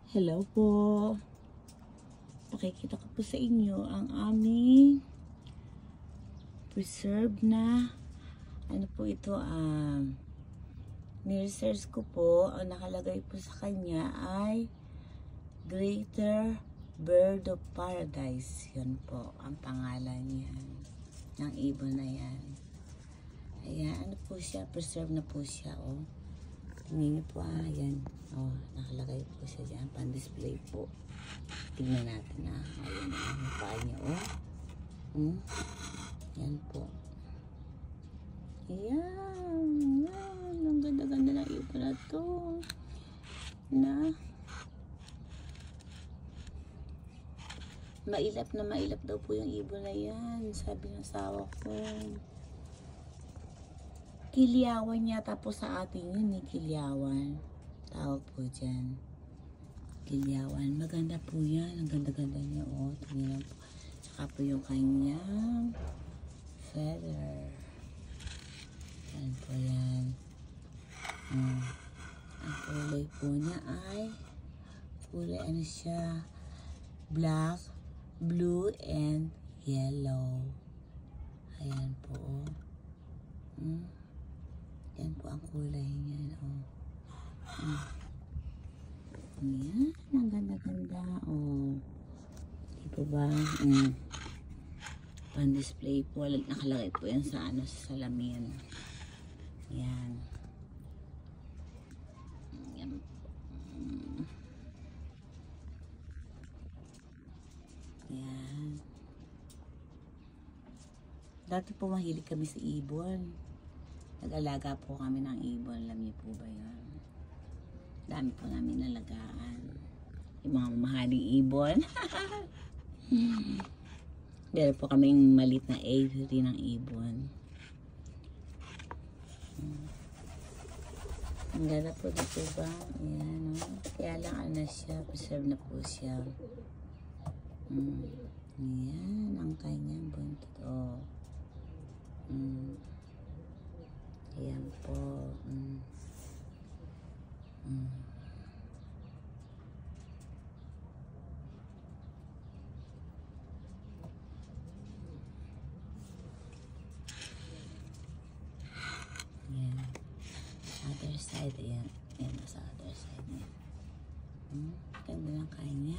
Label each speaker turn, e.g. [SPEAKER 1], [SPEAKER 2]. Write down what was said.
[SPEAKER 1] Hello po. Pakikita ko po sa inyo ang aming preserved na ano po ito, ni-research ko po, ang nakalagay po sa kanya ay Greater Bird of Paradise. Yun po ang pangalan niyan ng ibon na yan. Ayan, ano po siya, preserved na po siya, oh. Tingnan niyo po, ayan. Oh, nakalagay po siya dyan, pan-display po. Tingnan natin, ayan, ang mukha niya, oh. Yan po. Ayan, ayan, ang ganda-ganda ng ibon na to. Mailap daw po yung ibon na yan, sabi ng asawa ko. Kilyawan yata po sa atin yun, kilyawan. Tawag po dyan. Kilyawan. Maganda po yan. Ang ganda-ganda niya. Oh, tingnan po. Tsaka po yung kanyang feather. Yan po yan. Ang kulay po niya ay kulay ano siya? Black, blue, and yellow. Ayan po. Yan po ang kulay niya. Oh. Ayan. Ang ganda-ganda. Oh. Di ba? Pan-display po. Nakalagay po yan sa ano, sa salamin. Yan. Yan po. Yan. Dati po mahilig kami sa ibon. Nag-alaga po kami ng ibon. Alam niyo po ba yun? Dami po namin nalagaan. Yung mga mamahaling ibon. Meron po kaming malit na aviary ng ibon. Ang ganda po dito ba? Ayan, oh. Kaya lang ano siya. Preserve na po siya. Ayan. Ang kanyang buntot. Oh. Ayan po. Ayan. Other side. Ayan. Ayan sa other side niya. Ganda ng kanya.